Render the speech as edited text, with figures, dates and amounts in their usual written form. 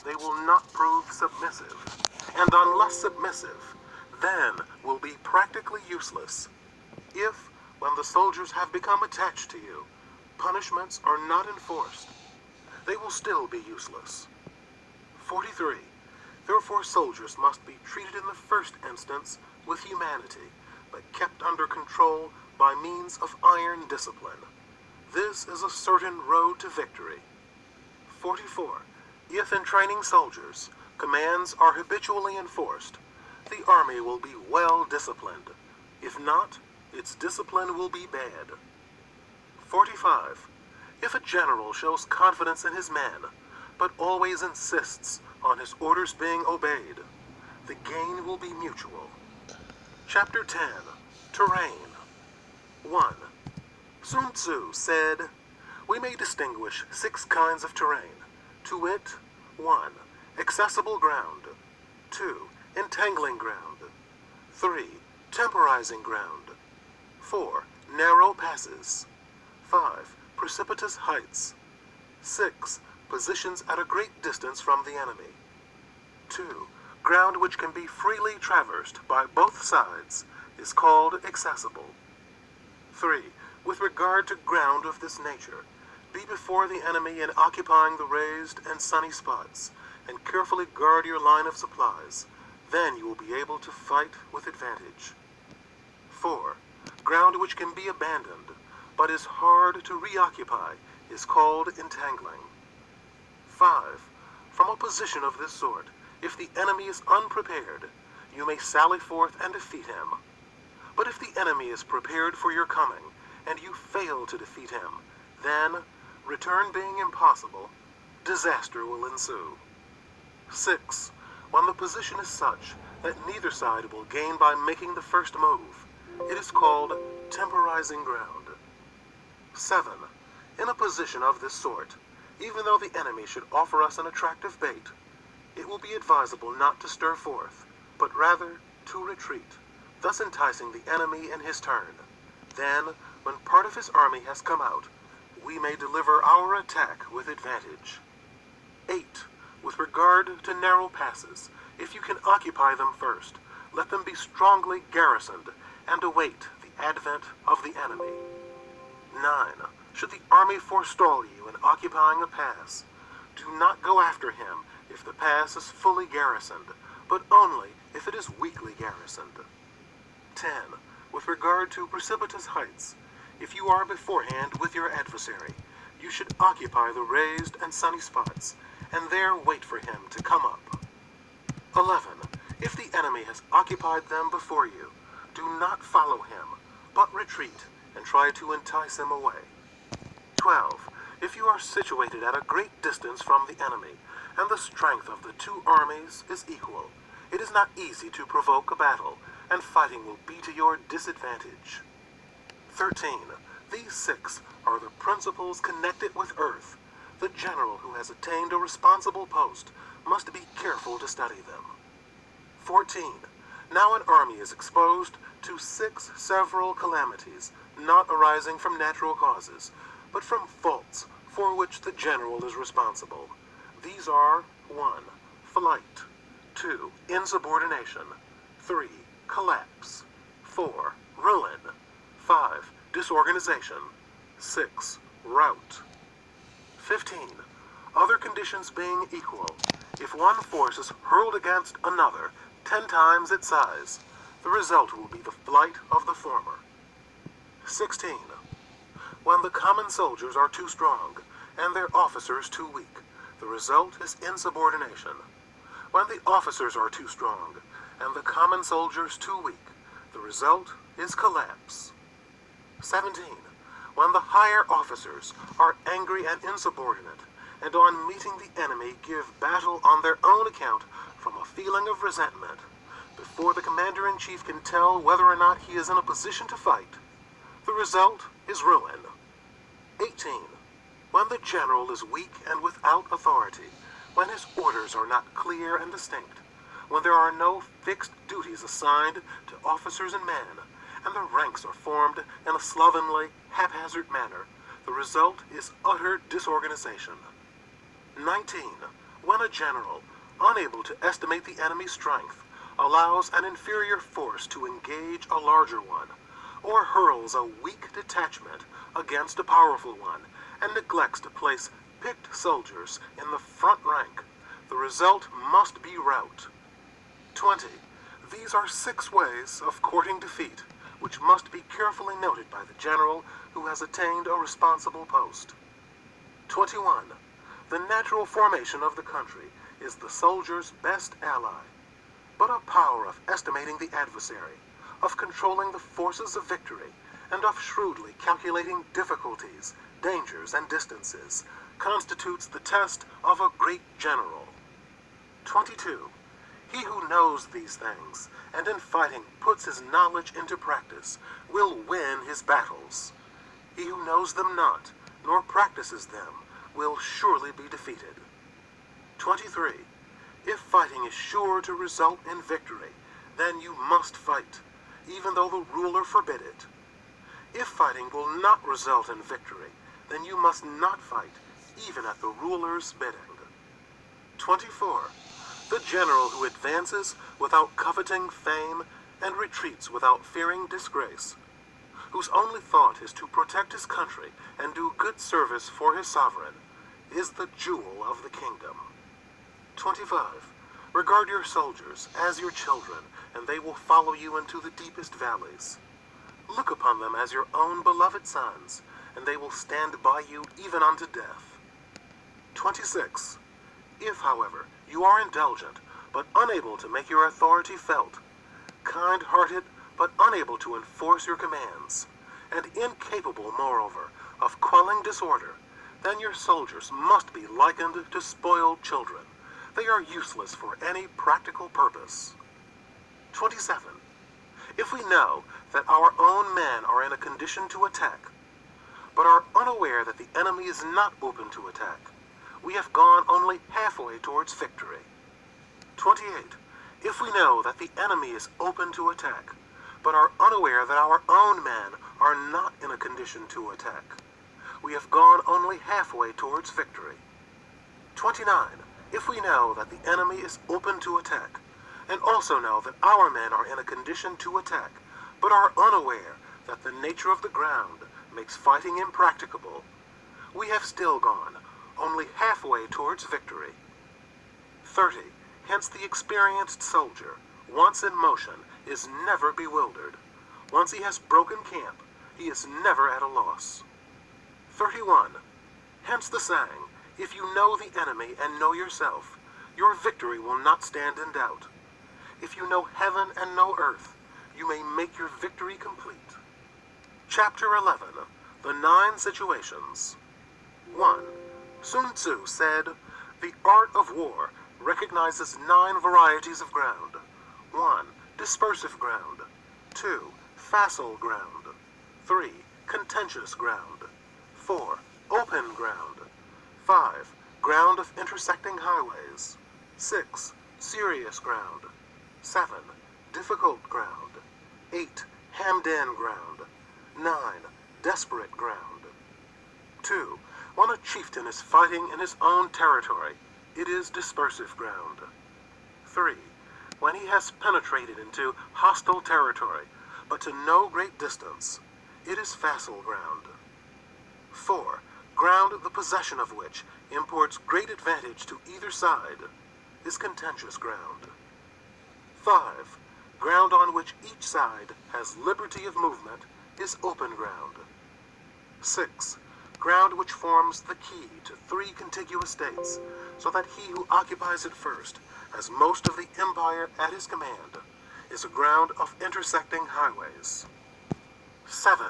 they will not prove submissive, and unless submissive, then will be practically useless. If, when the soldiers have become attached to you, punishments are not enforced, they will still be useless. 43. Therefore soldiers must be treated in the first instance with humanity, but kept under control by means of iron discipline. This is a certain road to victory. 44. If in training soldiers, commands are habitually enforced, the army will be well disciplined. If not, its discipline will be bad. 45. If a general shows confidence in his men, but always insists on his orders being obeyed, the gain will be mutual. Chapter 10. Terrain. 1. Sun Tzu said, "We may distinguish 6 kinds of terrain, to wit, 1. Accessible ground, 2. Entangling ground, 3. Temporizing ground, 4. Narrow passes, 5. Precipitous heights, 6. Positions at a great distance from the enemy, 2. Ground which can be freely traversed by both sides is called accessible. 3. With regard to ground of this nature, be before the enemy in occupying the raised and sunny spots, and carefully guard your line of supplies. Then you will be able to fight with advantage. 4. Ground which can be abandoned, but is hard to reoccupy, is called entangling. 5. From a position of this sort, if the enemy is unprepared, you may sally forth and defeat him. But if the enemy is prepared for your coming, and you fail to defeat him, then, return being impossible, disaster will ensue. 6. When the position is such that neither side will gain by making the first move, it is called temporizing ground. 7. In a position of this sort, even though the enemy should offer us an attractive bait, it will be advisable not to stir forth, but rather to retreat, thus enticing the enemy in his turn. Then, when part of his army has come out, we may deliver our attack with advantage. 8. With regard to narrow passes, if you can occupy them first, let them be strongly garrisoned and await the advent of the enemy. 9. Should the army forestall you in occupying a pass, do not go after him if the pass is fully garrisoned, but only if it is weakly garrisoned. 10. With regard to precipitous heights, if you are beforehand with your adversary, you should occupy the raised and sunny spots, and there wait for him to come up. 11. If the enemy has occupied them before you, do not follow him, but retreat and try to entice him away. 12. If you are situated at a great distance from the enemy, and the strength of the 2 armies is equal, it is not easy to provoke a battle, and fighting will be to your disadvantage. 13. These 6 are the principles connected with earth. The general who has attained a responsible post must be careful to study them. 14. Now an army is exposed to 6 several calamities, not arising from natural causes, but from faults for which the general is responsible. These are 1. Flight, 2. Insubordination, 3. Collapse, 4. Ruin, 5. Disorganization, 6. Rout. 15. Other conditions being equal, if one force is hurled against another 10 times its size, the result will be the flight of the former. 16. When the common soldiers are too strong, and their officers too weak, the result is insubordination. When the officers are too strong, and the common soldiers too weak, the result is collapse. 17. When the higher officers are angry and insubordinate, and on meeting the enemy give battle on their own account from a feeling of resentment, before the commander-in-chief can tell whether or not he is in a position to fight, the result is ruin. 18. When the general is weak and without authority, when his orders are not clear and distinct, when there are no fixed duties assigned to officers and men, and the ranks are formed in a slovenly, haphazard manner, the result is utter disorganization. 19. When a general, unable to estimate the enemy's strength, allows an inferior force to engage a larger one, or hurls a weak detachment against a powerful one, and neglects to place picked soldiers in the front rank, the result must be rout. 20. These are 6 ways of courting defeat, which must be carefully noted by the general who has attained a responsible post. 21. The natural formation of the country is the soldier's best ally, but a power of estimating the adversary, of controlling the forces of victory, and of shrewdly calculating difficulties, dangers, and distances, constitutes the test of a great general. 22. He who knows these things, and in fighting puts his knowledge into practice, will win his battles. He who knows them not, nor practices them, will surely be defeated. 23. If fighting is sure to result in victory, then you must fight, even though the ruler forbid it. If fighting will not result in victory, then you must not fight, even at the ruler's bidding. 24. The general who advances without coveting fame and retreats without fearing disgrace, whose only thought is to protect his country and do good service for his sovereign, is the jewel of the kingdom. 25. Regard your soldiers as your children, and they will follow you into the deepest valleys. Look upon them as your own beloved sons, and they will stand by you even unto death. 26. If, however, you are indulgent, but unable to make your authority felt, kind-hearted, but unable to enforce your commands, and incapable, moreover, of quelling disorder, then your soldiers must be likened to spoiled children. They are useless for any practical purpose. 27. If we know that our own men are in a condition to attack, but are unaware that the enemy is not open to attack, we have gone only halfway towards victory. 28. If we know that the enemy is open to attack, but are unaware that our own men are not in a condition to attack, we have gone only halfway towards victory. 29. If we know that the enemy is open to attack, and also know that our men are in a condition to attack, but are unaware that the nature of the ground makes fighting impracticable, we have still gone only halfway towards victory. 30. Hence the experienced soldier, once in motion, is never bewildered. Once he has broken camp, he is never at a loss. 31. Hence the saying, if you know the enemy and know yourself, your victory will not stand in doubt. If you know heaven and know earth, you may make your victory complete. Chapter 11. The 9 Situations. 1. Sun Tzu said, the art of war recognizes 9 varieties of ground. 1. Dispersive ground. 2. Facile ground. 3. Contentious ground. 4. Open ground. 5. Ground of intersecting highways. 6. Serious ground. 7. Difficult ground. 8. Hemmed-in ground. 9. Desperate ground. 2. When a chieftain is fighting in his own territory, it is dispersive ground. 3. When he has penetrated into hostile territory, but to no great distance, it is facile ground. 4. Ground the possession of which imports great advantage to either side is contentious ground. 5. Ground on which each side has liberty of movement is open ground. 6. Ground which forms the key to 3 contiguous states, so that he who occupies it first has most of the empire at his command, is a ground of intersecting highways. 7.